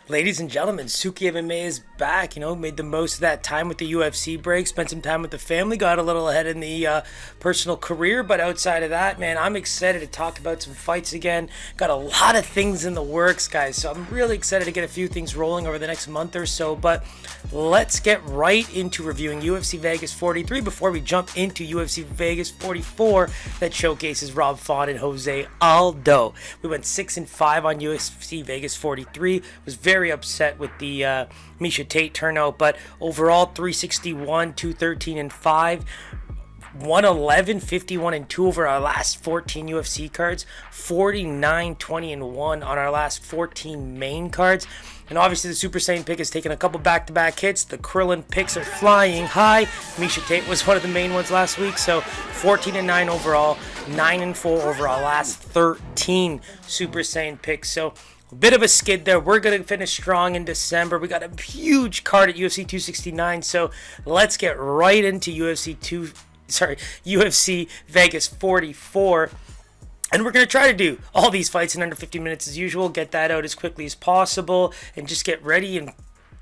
Ladies and gentlemen, SookyMMA is back. Made the most of that time with the UFC break, spent some time with the family, got a little ahead in the personal career. But outside of that, man, I'm excited to talk about some fights again. Got a lot of things in the works, guys. So I'm really excited to get a few things rolling over the next month or so. But let's get right into reviewing UFC Vegas 43 before we jump into UFC Vegas 44 that showcases Rob Font and Jose Aldo. We went 6-5 on UFC Vegas 43. Was very upset with the Misha Tate turnout, but overall 361, 213 and 5, 111, 51 and 2 over our last 14 UFC cards, 49, 20 and 1 on our last 14 main cards. And obviously the Super Saiyan pick has taken a couple back-to-back hits. The Krillin picks are flying high. Misha Tate was one of the main ones last week, so 14 and 9 overall, 9 and 4 over our last 13 Super Saiyan picks. So a bit of a skid there. We're going to finish strong in December. We got a huge card at UFC 269, so let's get right into UFC Vegas 44. And we're going to try to do all these fights in under 50 minutes as usual, get that out as quickly as possible, and just get ready and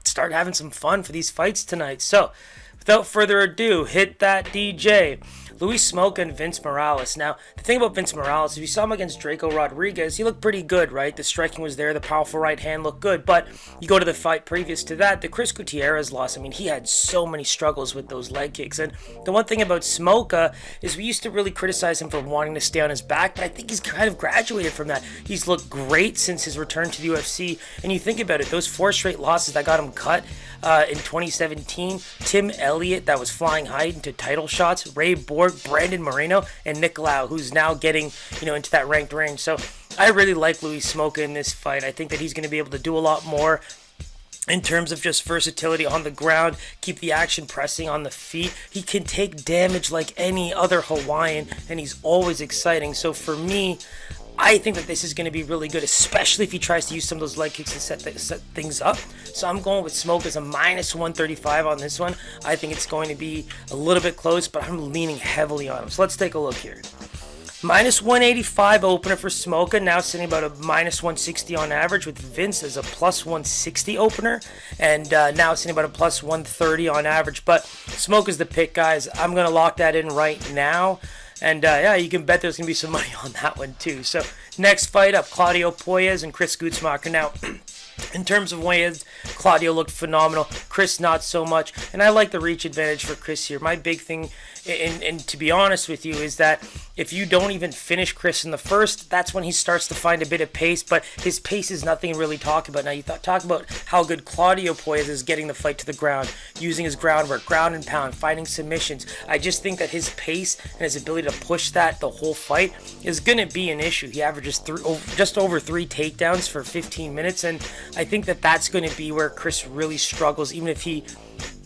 start having some fun for these fights tonight. So, without further ado, hit that DJ. Luis Smoke and Vince Morales. Now, the thing about Vince Morales, if you saw him against Draco Rodriguez, he looked pretty good, right? The striking was there, the powerful right hand looked good, but you go to the fight previous to that, the Chris Gutierrez loss, I mean, he had so many struggles with those leg kicks, and the one thing about Smoke is we used to really criticize him for wanting to stay on his back, but I think he's kind of graduated from that. He's looked great since his return to the UFC, and you think about it, those 4 straight losses that got him cut in 2017, Tim Elliott that was flying high into title shots, Ray Borg, Brandon Moreno, and Nicolau, who's now getting, into that ranked range. So I really like Luis Smoke in this fight. I think that he's going to be able to do a lot more in terms of just versatility on the ground, keep the action pressing on the feet. He can take damage like any other Hawaiian, and he's always exciting. So for me, I think that this is going to be really good, especially if he tries to use some of those leg kicks to set things up. So I'm going with Smoke as a minus 135 on this one. I think it's going to be a little bit close, but I'm leaning heavily on him. So let's take a look here. Minus 185 opener for Smoke, now sitting about a minus 160 on average, with Vince as a plus 160 opener, and now sitting about a plus 130 on average. But Smoke is the pick, guys. I'm going to lock that in right now. And yeah, you can bet there's going to be some money on that one too. So next fight up, Claudio Puelles and Chris Gutzmacher. Now, in terms of Puelles, Claudio looked phenomenal. Chris not so much. And I like the reach advantage for Chris here. My big thing, and to be honest with you, is that if you don't even finish Chris in the first, that's when he starts to find a bit of pace. But his pace is nothing to really talk about. Now, you talk about how good Claudio Puelles is getting the fight to the ground, using his groundwork, ground and pound, fighting submissions. I just think that his pace and his ability to push that the whole fight is going to be an issue. He averages just over 3 takedowns for 15 minutes, and I think that that's going to be where Chris really struggles, even if he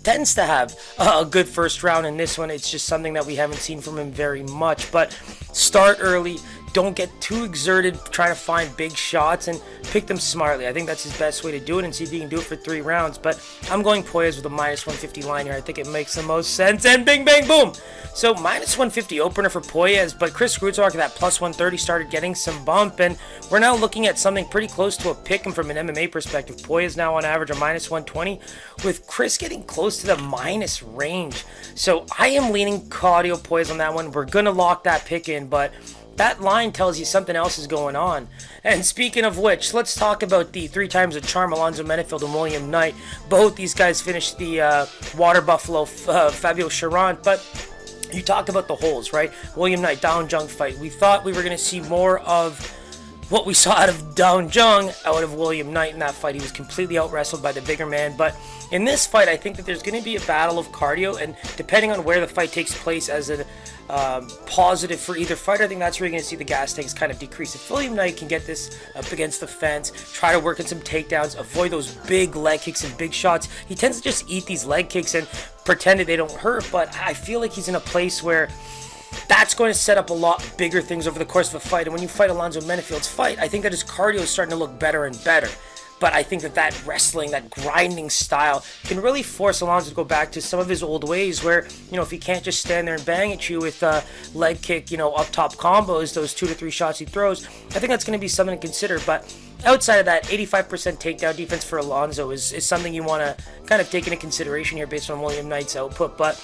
tends to have a good first round in this one. It's just something that we haven't seen from him very much. But start early, don't get too exerted trying to find big shots, and pick them smartly. I think that's his best way to do it, and see if he can do it for 3 rounds. But I'm going Puelles with a minus 150 line here. I think it makes the most sense, and bing bang boom. So minus 150 opener for Puelles, but Chris Gutzmacher, that plus 130, started getting some bump, and we're now looking at something pretty close to a pick 'em from an MMA perspective. Puelles now on average a minus 120, with Chris getting close to the minus range. So I am leaning Claudio Puelles on that one. We're gonna lock that pick in, but that line tells you something else is going on. And speaking of which, let's talk about the 3 times a charm, Alonzo Menefield and William Knight. Both these guys finished the Water Buffalo Fabio Charant, but you talk about the holes, right? William Knight, Down Jung fight. We thought we were going to see more of what we saw out of Down Jung out of William Knight in that fight. He was completely out-wrestled by the bigger man. But in this fight, I think that there's going to be a battle of cardio, and depending on where the fight takes place as a positive for either fighter, I think that's where you're going to see the gas tanks kind of decrease. If William Knight can get this up against the fence, try to work in some takedowns, avoid those big leg kicks and big shots, he tends to just eat these leg kicks and pretend that they don't hurt. But I feel like he's in a place where that's going to set up a lot bigger things over the course of a fight. And when you fight Alonzo Menefield's fight, I think that his cardio is starting to look better and better. But I think that wrestling, that grinding style can really force Alonzo to go back to some of his old ways where, if he can't just stand there and bang at you with leg kick, up top combos, those 2 to 3 shots he throws, I think that's going to be something to consider. But outside of that, 85% takedown defense for Alonzo is something you want to kind of take into consideration here based on William Knight's output. But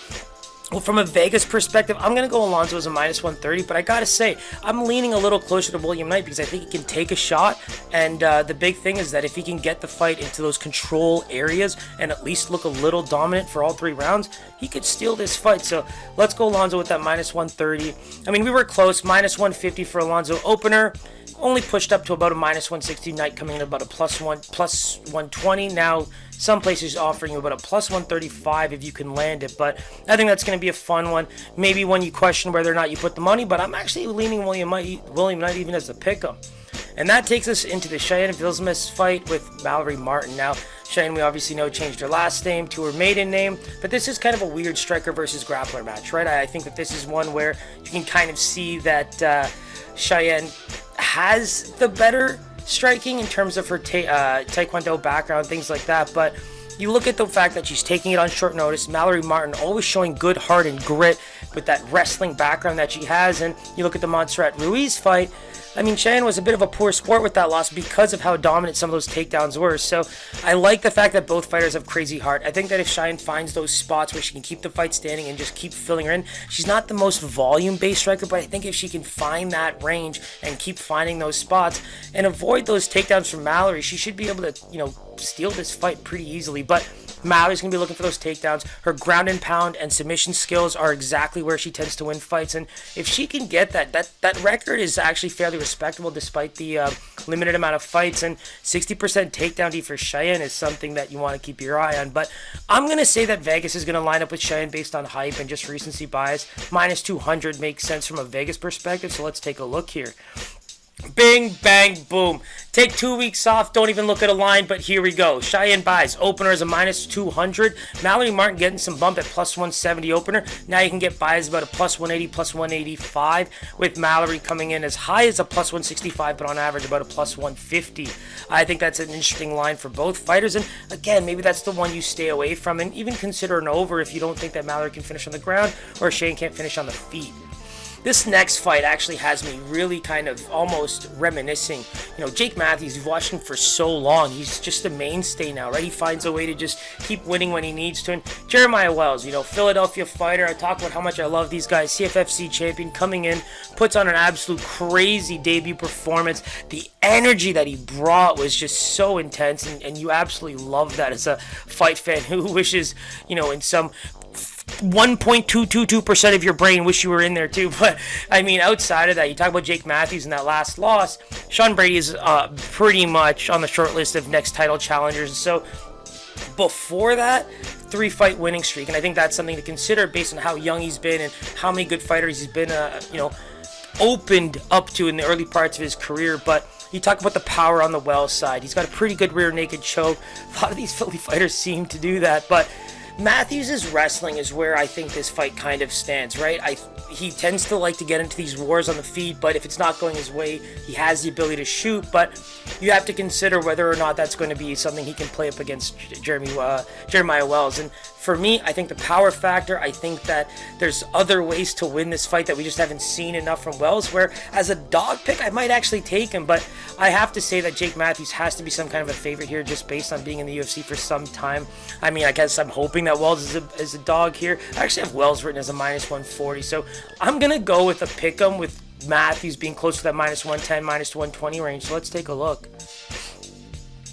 well, from a Vegas perspective, I'm going to go Alonzo as a minus 130, but I got to say, I'm leaning a little closer to William Knight because I think he can take a shot, and the big thing is that if he can get the fight into those control areas and at least look a little dominant for all 3 rounds, he could steal this fight. So let's go Alonzo with that minus 130. I mean, we were close, minus 150 for Alonzo opener. Only pushed up to about a minus 160. Knight coming in about a plus 120. Now, some places offering you about a plus 135 if you can land it. But I think that's going to be a fun one. Maybe when you question whether or not you put the money. But I'm actually leaning William Knight even as a pick'em. And that takes us into the Cheyenne Vilsmus fight with Mallory Martin. Now, Cheyenne, we obviously know, changed her last name to her maiden name, but this is kind of a weird striker versus grappler match, right? I think that this is one where you can kind of see that Cheyenne has the better striking in terms of her taekwondo background, things like that, but you look at the fact that she's taking it on short notice. Mallory Martin always showing good heart and grit with that wrestling background that she has, and you look at the Montserrat Ruiz fight. I mean, Cheyenne was a bit of a poor sport with that loss because of how dominant some of those takedowns were. So I like the fact that both fighters have crazy heart. I think that if Cheyenne finds those spots where she can keep the fight standing and just keep filling her in, she's not the most volume-based striker, but I think if she can find that range and keep finding those spots and avoid those takedowns from Mallory, she should be able to, steal this fight pretty easily. But Mallory's going to be looking for those takedowns. Her ground and pound and submission skills are exactly where she tends to win fights. And if she can get that record is actually fairly respectable despite the limited amount of fights. And 60% takedown D for Cheyenne is something that you want to keep your eye on. But I'm going to say that Vegas is going to line up with Cheyenne based on hype and just recency bias. Minus 200 makes sense from a Vegas perspective. So let's take a look here. Bing, bang, boom. Take 2 weeks off. Don't even look at a line, but here we go. Cheyenne buys. Opener is a minus 200. Mallory Martin getting some bump at plus 170 opener. Now you can get buys about a plus 180, plus 185, with Mallory coming in as high as a plus 165, but on average about a plus 150. I think that's an interesting line for both fighters. And again, maybe that's the one you stay away from, and even consider an over if you don't think that Mallory can finish on the ground or Cheyenne can't finish on the feet. This next fight actually has me really kind of almost reminiscing. Jake Matthews, you've watched him for so long. He's just a mainstay now, right? He finds a way to just keep winning when he needs to. And Jeremiah Wells, Philadelphia fighter. I talk about how much I love these guys. CFFC champion coming in, puts on an absolute crazy debut performance. The energy that he brought was just so intense, and you absolutely love that as a fight fan who wishes, in some 1.222% of your brain wish you were in there too. But I mean, outside of that, you talk about Jake Matthews in that last loss. Sean Brady is pretty much on the short list of next title challengers. So before that, 3-fight winning streak, and I think that's something to consider based on how young he's been and how many good fighters he's been opened up to in the early parts of his career. But you talk about the power on the Wells side. He's got a pretty good rear naked choke. A lot of these Philly fighters seem to do that, but Matthews' wrestling is where I think this fight kind of stands, right? He tends to like to get into these wars on the feet, but if it's not going his way, he has the ability to shoot. But you have to consider whether or not that's going to be something he can play up against Jeremiah Wells. And for me, I think the power factor, I think that there's other ways to win this fight that we just haven't seen enough from Wells, where as a dog pick, I might actually take him. But I have to say that Jake Matthews has to be some kind of a favorite here just based on being in the UFC for some time. I mean, I guess I'm hoping that Wells is a dog here. I actually have Wells written as a minus 140. So I'm going to go with a pick'em with Matthews being close to that minus 110, minus 120 range. So let's take a look.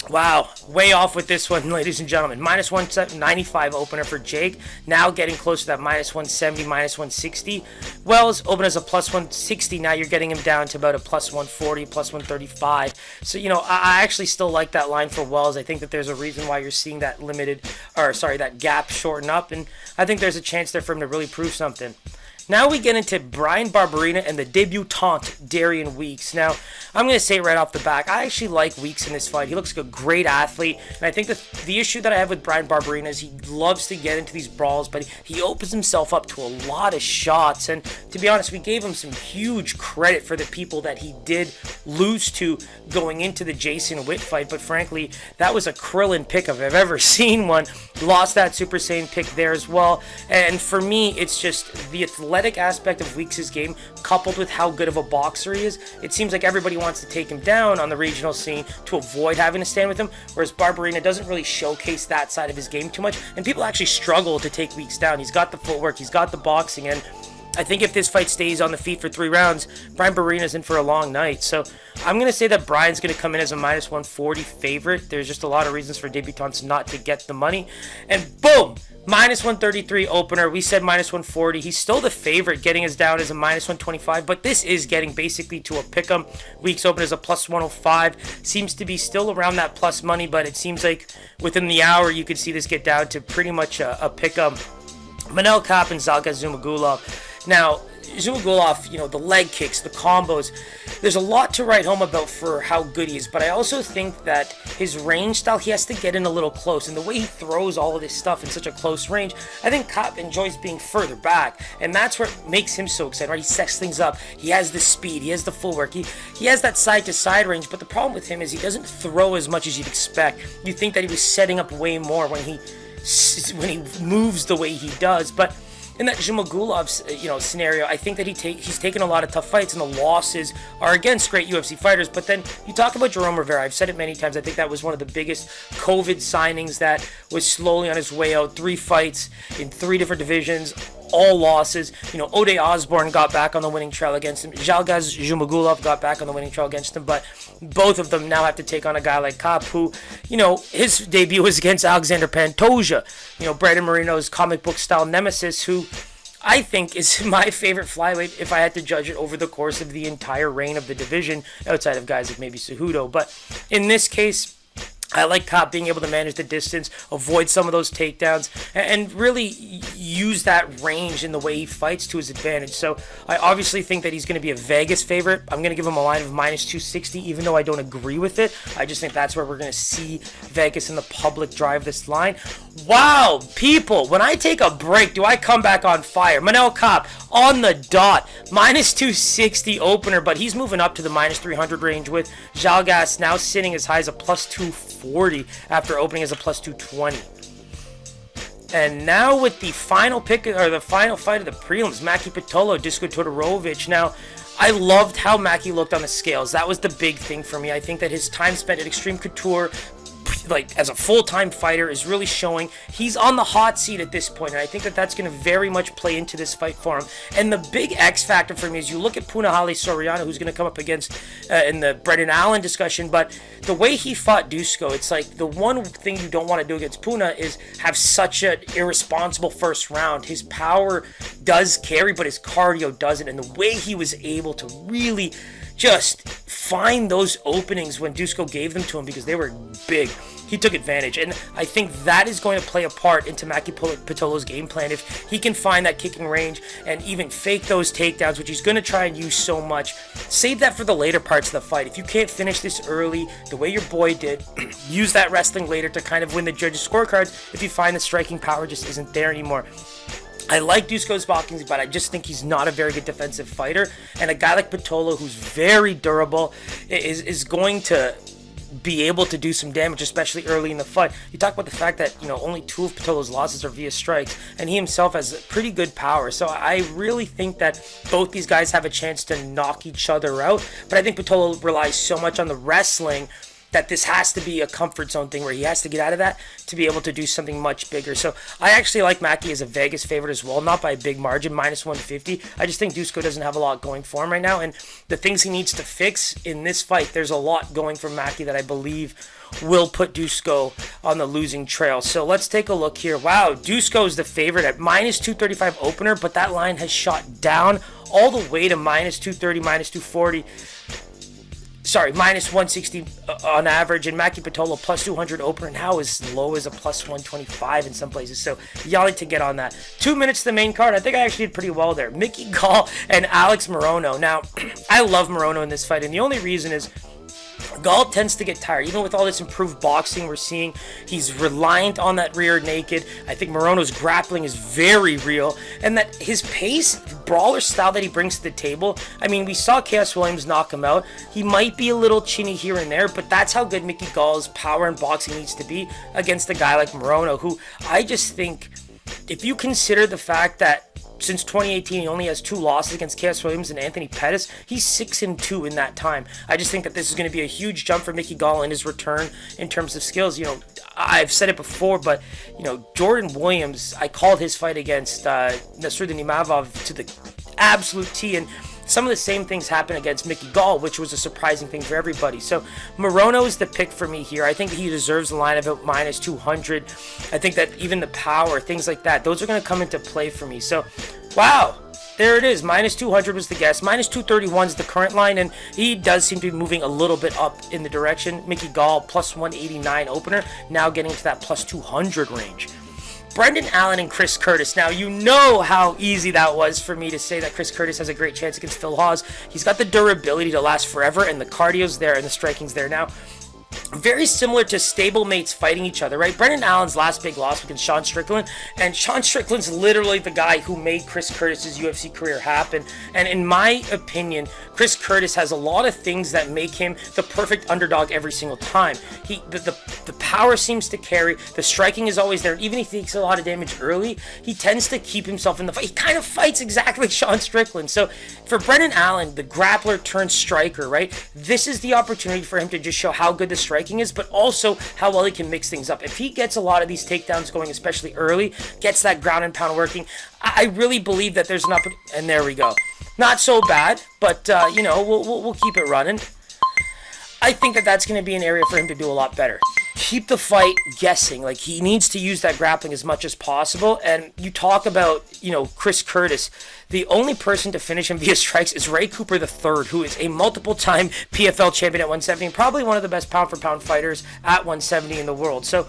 Wow, way off with this one, ladies and gentlemen. Minus 195 opener for Jake. Now getting close to that minus 170, minus 160. Wells open as a plus 160. Now you're getting him down to about a plus 140, plus 135. So, I actually still like that line for Wells. I think that there's a reason why you're seeing that that gap shorten up. And I think there's a chance there for him to really prove something. Now we get into Bryan Barberena and the debutant Darian Weeks. Now, I'm going to say right off the back, I actually like Weeks in this fight. He looks like a great athlete, and I think the issue that I have with Bryan Barberena is he loves to get into these brawls, but he opens himself up to a lot of shots, and to be honest, we gave him some huge credit for the people that he did lose to going into the Jason Witt fight, but frankly, that was a Krillin pick if I've ever seen one. Lost that Super Saiyan pick there as well, and for me, it's just the athletic aspect of Weeks' game coupled with how good of a boxer he is. It seems like everybody wants to take him down on the regional scene to avoid having to stand with him, whereas Barberena doesn't really showcase that side of his game too much, and people actually struggle to take Weeks down. He's got the footwork, he's got the boxing, and I think if this fight stays on the feet for 3 rounds, Bryan Barberena's in for a long night. So I'm going to say that Bryan's going to come in as a minus 140 favorite. There's just a lot of reasons for debutants not to get the money. And boom! Minus 133 opener. We said minus 140. He's still the favorite, getting us down as a minus 125. But this is getting basically to a pick'em. Weeks open as a plus 105. Seems to be still around that plus money, but it seems like within the hour you could see this get down to pretty much a pick'em. Manel Kape and Zhalgas Zhumagulov. Now, Zhumagulov, the leg kicks, the combos, there's a lot to write home about for how good he is, but I also think that his range style, he has to get in a little close, and the way he throws all of this stuff in such a close range, I think Kape enjoys being further back, and that's what makes him so exciting, right? He sets things up, he has the speed, he has the footwork, he has that side-to-side range, but the problem with him is he doesn't throw as much as you'd expect. You'd think that he was setting up way more when he moves the way he does, but in that Zhumagulov, scenario, I think that he's taken a lot of tough fights, and the losses are against great UFC fighters. But then you talk about Jerome Rivera. I've said it many times. I think that was one of the biggest COVID signings that was slowly on his way out. 3 fights in 3 different divisions, all losses. Ode Osborne got back on the winning trail against him. Zhalgas Zhumagulov got back on the winning trail against him. But both of them now have to take on a guy like Kape, who, his debut was against Alexander Pantoja. Brandon Moreno's comic book style nemesis, who I think is my favorite flyweight if I had to judge it over the course of the entire reign of the division, outside of guys like maybe Cejudo. But in this case, I like Kape being able to manage the distance, avoid some of those takedowns, and really use that range in the way he fights to his advantage. So I obviously think that he's going to be a Vegas favorite. I'm going to give him a line of minus 260, even though I don't agree with it. I just think that's where we're going to see Vegas and the public drive this line. Wow, people, when I take a break, do I come back on fire? Manel Kape on the dot, minus 260 opener, but he's moving up to the minus 300 range, with Zhalgas now sitting as high as a plus 240 after opening as a plus 220. And now with the final pick, or the final fight of the prelims, Maki Pitolo, Dusko Todorovic. Now, I loved how Maki looked on the scales. That was the big thing for me. I think that his time spent at Extreme Couture, as a full-time fighter, is really showing. He's on the hot seat at this point, and I think that that's going to very much play into this fight for him. And the big X factor for me is you look at Punahele Soriano, who's going to come up against in the Brendan Allen discussion, but the way he fought Dusko, it's like the one thing you don't want to do against Puna is have such an irresponsible first round. His power does carry, but his cardio doesn't, and the way he was able to really just find those openings when Dusko gave them to him, because they were big, he took advantage. And I think that is going to play a part into Maki Pitolo's game plan. If he can find that kicking range and even fake those takedowns, which he's going to try and use so much, save that for the later parts of the fight. If you can't finish this early, the way your boy did, use that wrestling later to kind of win the judges' scorecards if you find the striking power just isn't there anymore. I like Dusko's boxing, but I just think he's not a very good defensive fighter. And a guy like Pitolo, who's very durable, is going to be able to do some damage, especially early in the fight. You talk about the fact that, only 2 of Pitolo's losses are via strikes, and he himself has pretty good power. So I really think that both these guys have a chance to knock each other out. But I think Pitolo relies so much on the wrestling that this has to be a comfort zone thing where he has to get out of that to be able to do something much bigger. So I actually like Maki as a Vegas favorite as well, not by a big margin, minus 150. I just think Dusko doesn't have a lot going for him right now, and the things he needs to fix in this fight, there's a lot going for Maki that I believe will put Dusko on the losing trail. So let's take a look here. Wow, Dusko is the favorite at minus 235 opener, but that line has shot down all the way to minus 230, minus 240. minus 160 on average, and Maki Pitolo plus 200 opener, now as low as a plus 125 in some places. So y'all need to get on that. 2 minutes to the main card. I think I actually did pretty well there. Mickey Gall and Alex Morono. Now, I love Morono in this fight, and the only reason is Gall tends to get tired. Even with all this improved boxing we're seeing, he's reliant on that rear naked. I think Morono's grappling is very real, and that his pace, brawler style that he brings to the table, I mean, we saw Chaos Williams knock him out. He might be a little chinny here and there, but that's how good Mickey Gall's power and boxing needs to be against a guy like Morono, who I just think, if you consider the fact that since 2018, he only has 2 losses against Chaos Williams and Anthony Pettis. He's 6-2 in that time. I just think that this is going to be a huge jump for Mickey Gall in his return in terms of skills. You know, I've said it before, but, you know, Jordan Williams, I called his fight against Nasruddin Imavov to the absolute T, and some of the same things happen against Mickey Gall, which was a surprising thing for everybody. So Morono is the pick for me here. I think he deserves the line of about minus 200. I think that even the power, things like that, those are going to come into play for me. So, wow, there it is. Minus 200 was the guess. Minus 231 is the current line, and he does seem to be moving a little bit up in the direction. Mickey Gall, plus 189 opener, now getting to that plus 200 range. Brendan Allen and Chris Curtis. Now, you know how easy that was for me to say that Chris Curtis has a great chance against Phil Hawes. He's got the durability to last forever, and the cardio's there, and the striking's there. Now, very similar to stablemates fighting each other, right? Brendan Allen's last big loss was against Sean Strickland, and Sean Strickland's literally the guy who made Chris Curtis's UFC career happen. And in my opinion, Chris Curtis has a lot of things that make him the perfect underdog every single time. The power seems to carry, the striking is always there, and even if he takes a lot of damage early, he tends to keep himself in the fight. He kind of fights exactly like Sean Strickland. So for Brendan Allen, the grappler turned striker, right? This is the opportunity for him to just show how good the striking is, but also how well he can mix things up. If he gets a lot of these takedowns going, especially early, gets that ground and pound working, I really believe that there's an opportunity. And there we go. Not so bad, but you know, we'll keep it running. I think that that's going to be an area for him to do a lot better. Keep the fight guessing. Like, he needs to use that grappling as much as possible. And you talk about, you know, Chris Curtis. The only person to finish him via strikes is Ray Cooper III, who is a multiple-time PFL champion at 170, and probably one of the best pound-for-pound fighters at 170 in the world. So,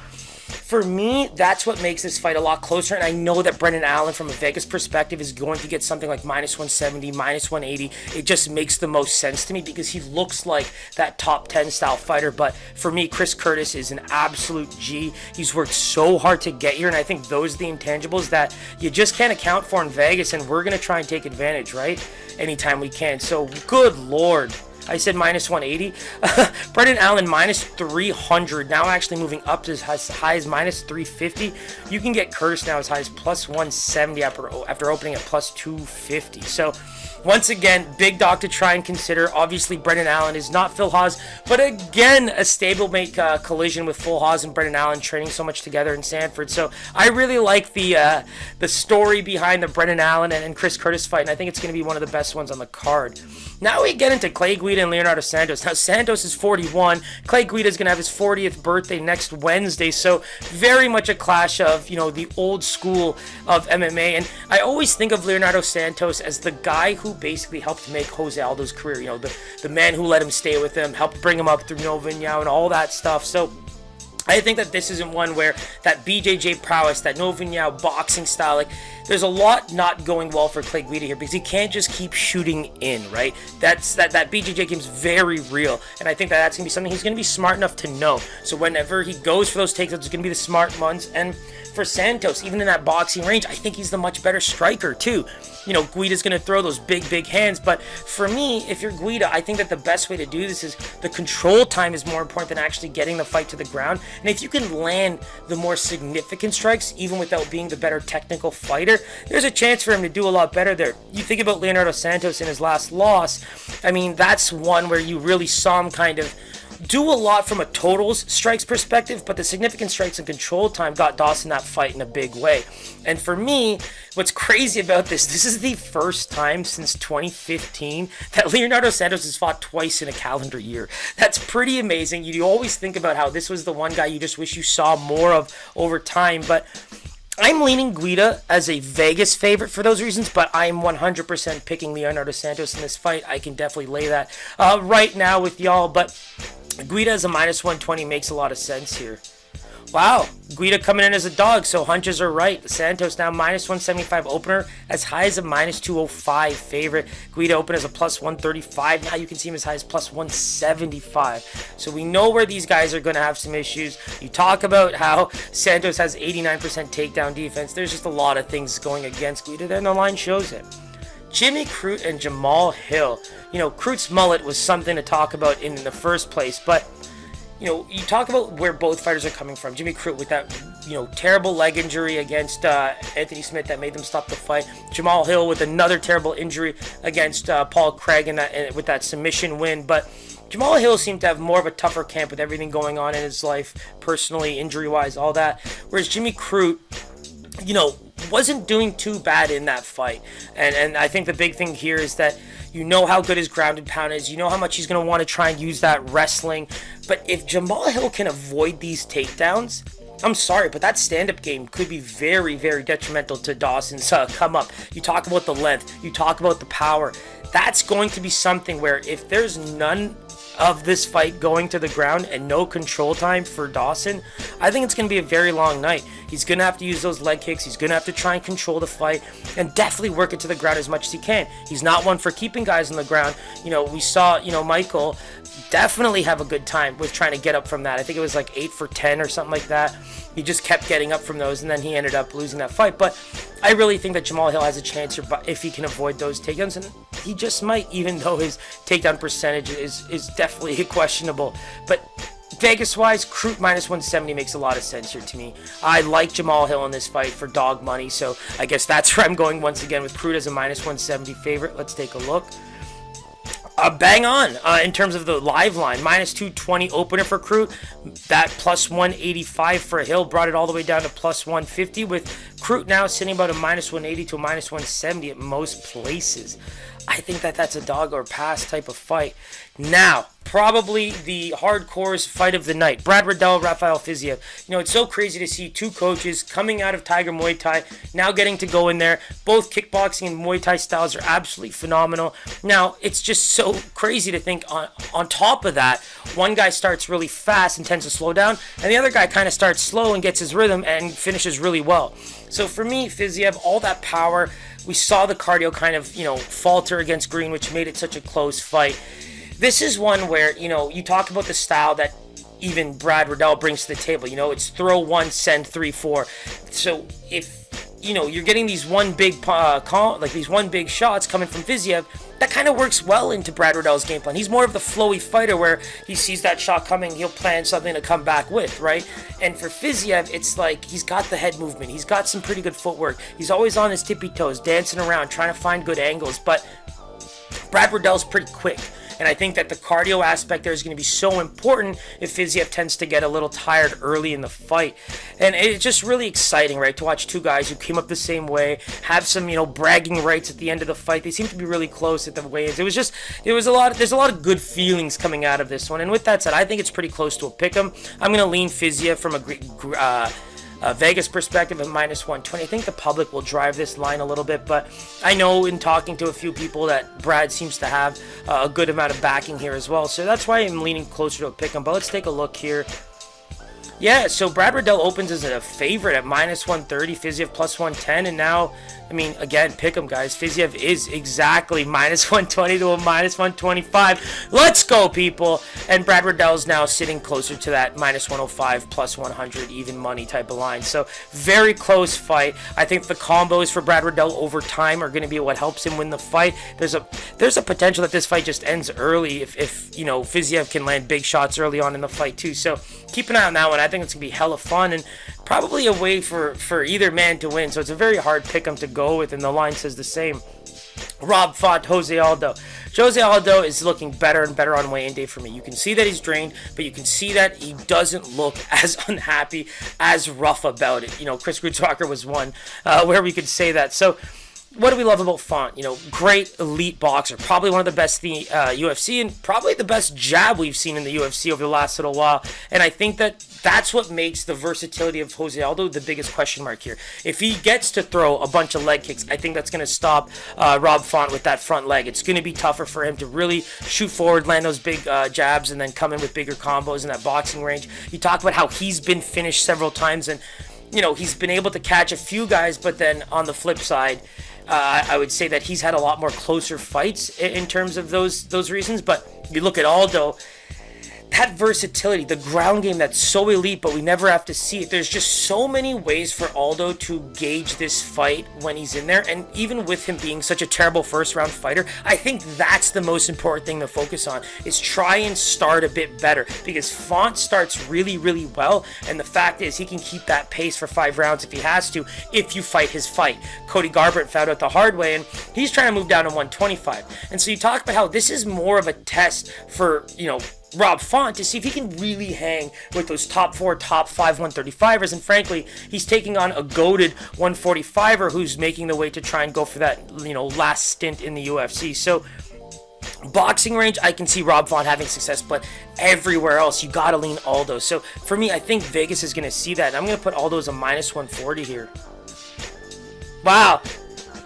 for me, that's what makes this fight a lot closer, and I know that Brendan Allen, from a Vegas perspective, is going to get something like minus 170, minus 180. It just makes the most sense to me because he looks like that top 10 style fighter, but for me, Chris Curtis is an absolute G. He's worked so hard to get here, and I think those are the intangibles that you just can't account for in Vegas, and we're going to try and take advantage, right? Anytime we can. So, good Lord. I said minus 180. Brendan Allen minus 300. Now actually moving up to as high as minus 350. You can get Curtis now as high as plus 170 after opening at plus 250. So once again, big dog to try and consider. Obviously, Brendan Allen is not Phil Hawes, but again, a stablemate collision with Phil Hawes and Brendan Allen training so much together in Sanford. So I really like the story behind the Brendan Allen and Chris Curtis fight, and I think it's going to be one of the best ones on the card. Now we get into Clay Guida and Leonardo Santos. Now, Santos is 41. Clay Guida is going to have his 40th birthday next Wednesday. So very much a clash of, you know, the old school of MMA. And I always think of Leonardo Santos as the guy who basically helped make Jose Aldo's career. You know, the man who let him stay with him, helped bring him up through Nova União and all that stuff. So I think that this isn't one where that BJJ prowess, that Nova União boxing style, like, there's a lot not going well for Clay Guida here because he can't just keep shooting in, right? That BJJ game's very real, and I think that that's going to be something he's going to be smart enough to know. So whenever he goes for those takedowns, it's going to be the smart ones. And for Santos, even in that boxing range, I think he's the much better striker too. You know, Guida's going to throw those big hands, but for me, if you're Guida, I think that the best way to do this is the control time is more important than actually getting the fight to the ground. And if you can land the more significant strikes, even without being the better technical fighter, there's a chance for him to do a lot better there. You think about Leonardo Santos in his last loss, I mean, that's one where you really saw him kind of do a lot from a totals strikes perspective, but the significant strikes and control time got Dawson that fight in a big way. And for me, what's crazy about this is the first time since 2015 that Leonardo Santos has fought twice in a calendar year. That's pretty amazing. You always think about how this was the one guy you just wish you saw more of over time, but I'm leaning Guida as a Vegas favorite for those reasons, but I'm 100% picking Leonardo Santos in this fight. I can definitely lay that right now with y'all, but Guida as a minus 120 makes a lot of sense here. Wow, Guida coming in as a dog, so hunches are right. Santos now minus 175 opener, as high as a minus 205 favorite. Guida open as a plus 135. Now you can see him as high as plus 175. So we know where these guys are going to have some issues. You talk about how Santos has 89% takedown defense. There's just a lot of things going against Guida, then the line shows it. Jimmy Crute and Jamal Hill. You know, Crute's mullet was something to talk about in the first place, but you know, you talk about where both fighters are coming from. Jimmy Crute with that, you know, terrible leg injury against Anthony Smith that made them stop the fight. Jamal Hill with another terrible injury against Paul Craig with that submission win. But Jamal Hill seemed to have more of a tougher camp with everything going on in his life, personally, injury-wise, all that. Whereas Jimmy Crute, you know, wasn't doing too bad in that fight. And I think the big thing here is that you know how good his grounded pound is. You know how much he's going to want to try and use that wrestling. But if Jamal Hill can avoid these takedowns, I'm sorry, but that stand-up game could be very, very detrimental to Dawson's come up. You talk about the length. You talk about the power. That's going to be something where if there's none of this fight going to the ground and no control time for Dawson, I think it's going to be a very long night. He's going to have to use those leg kicks. He's going to have to try and control the fight and definitely work it to the ground as much as he can. He's not one for keeping guys on the ground. You know, we saw, you know, Michael definitely have a good time with trying to get up from that. I think it was like 8 for 10 or something like that. He just kept getting up from those, and then he ended up losing that fight. But I really think that Jamal Hill has a chance here if he can avoid those takedowns, and he just might, even though his takedown percentage is definitely questionable. But Vegas-wise, Crute minus 170 makes a lot of sense here to me. I like Jamal Hill in this fight for dog money, so I guess that's where I'm going once again with Crute as a minus 170 favorite. Let's take a look. Bang on in terms of the live line. Minus 220 opener for Crute. That plus 185 for Hill brought it all the way down to plus 150, with Crute now sitting about a minus 180 to a minus 170 at most places. I think that that's a dog or pass type of fight. Now, probably the hardcore fight of the night. Brad Riddell, Rafael Fiziev. You know, it's so crazy to see two coaches coming out of Tiger Muay Thai, now getting to go in there. Both kickboxing and Muay Thai styles are absolutely phenomenal. Now, it's just so crazy to think on top of that, one guy starts really fast and tends to slow down, and the other guy kind of starts slow and gets his rhythm and finishes really well. So for me, Fiziev, all that power. We saw the cardio kind of, you know, falter against Green, which made it such a close fight. This is one where, you know, you talk about the style that even Brad Riddell brings to the table. You know, it's throw one, send 3-4. So if, you know, you're getting these one big these one big shots coming from Fiziev, that kind of works well into Brad Riddell's game plan. He's more of the flowy fighter where he sees that shot coming, he'll plan something to come back with, right? And for Fiziev, it's like he's got the head movement. He's got some pretty good footwork. He's always on his tippy toes, dancing around, trying to find good angles. But Brad Riddell's pretty quick. And I think that the cardio aspect there is going to be so important if Fiziev tends to get a little tired early in the fight. And it's just really exciting, right, to watch two guys who came up the same way, have some, you know, bragging rights at the end of the fight. They seem to be really close at the weigh-ins. There's a lot of good feelings coming out of this one. And with that said, I think it's pretty close to a pick'em. I'm going to lean Fiziev from a Vegas perspective at minus 120. I think the public will drive this line a little bit, but I know in talking to a few people that Brad seems to have a good amount of backing here as well. So that's why I'm leaning closer to a pick'em. But let's take a look here. Yeah, so Brad Riddell opens as a favorite at minus 130, Fiziev plus 110, and now, I mean, again, pick 'em, guys. Fiziev is exactly minus 120 to a minus 125. Let's go, people! And Brad Riddell's now sitting closer to that minus 105, plus 100, even money type of line. So, very close fight. I think the combos for Brad Riddell over time are going to be what helps him win the fight. There's a potential that this fight just ends early if you know, Fiziev can land big shots early on in the fight, too. So, keep an eye on that one. I think it's going to be hella fun and probably a way for either man to win. So it's a very hard pick 'em to go with, and the line says the same. Rob fought Jose Aldo. Jose Aldo is looking better and better on weigh-in day for me. You can see that he's drained, but you can see that he doesn't look as unhappy, as rough about it. You know, Chris Grutzwacker was one where we could say that. So what do we love about Font? Great elite boxer, probably one of the best in the UFC, and probably the best jab we've seen in the UFC over the last little while. And I think that's what makes the versatility of Jose Aldo the biggest question mark here. If he gets to throw a bunch of leg kicks, I think that's going to stop Rob Font with that front leg. It's going to be tougher for him to really shoot forward, land those big jabs, and then come in with bigger combos in that boxing range. You talk about how he's been finished several times, and he's been able to catch a few guys, but then on the flip side, I would say that he's had a lot more closer fights in terms of those reasons. But you look at Aldo, that versatility, the ground game that's so elite, but we never have to see it. There's just so many ways for Aldo to gauge this fight when he's in there. And even with him being such a terrible first-round fighter, I think that's the most important thing to focus on, is try and start a bit better. Because Font starts really, really well. And the fact is, he can keep that pace for 5 rounds if he has to, if you fight his fight. Cody Garbrandt found out the hard way, and he's trying to move down to 125. And so you talk about how this is more of a test for, Rob Font to see if he can really hang with those top 4, top 5 135ers. And frankly, he's taking on a goated 145er who's making the way to try and go for that, last stint in the UFC. So boxing range, I can see Rob Font having success, but everywhere else, you gotta lean Aldo. So for me, I think Vegas is gonna see that. And I'm gonna put Aldo as a minus 140 here. Wow.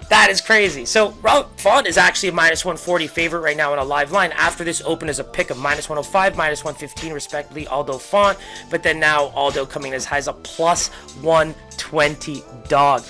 That is crazy. So Rob Font is actually a minus 140 favorite right now on a live line. After this open as a pick of minus 105, minus 115 respectively, Aldo Font. But then now Aldo coming as high as a plus 120 dog.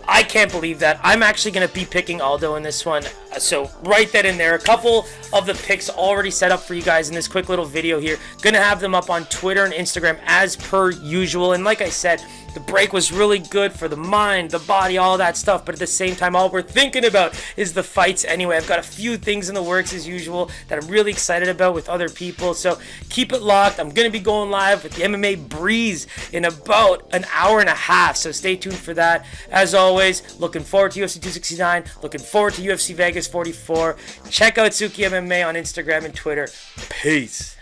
I can't believe that. I'm actually going to be picking Aldo in this one. So write that in there. A couple of the picks already set up for you guys in this quick little video here. Going to have them up on Twitter and Instagram as per usual. And like I said, the break was really good for the mind, the body, all that stuff. But at the same time, all we're thinking about is the fights anyway. I've got a few things in the works as usual that I'm really excited about with other people. So keep it locked. I'm going to be going live with the MMA Breeze in about an hour and a half. So stay tuned for that. As always, looking forward to UFC 269. Looking forward to UFC Vegas 44. Check out SookyMMA on Instagram and Twitter. Peace.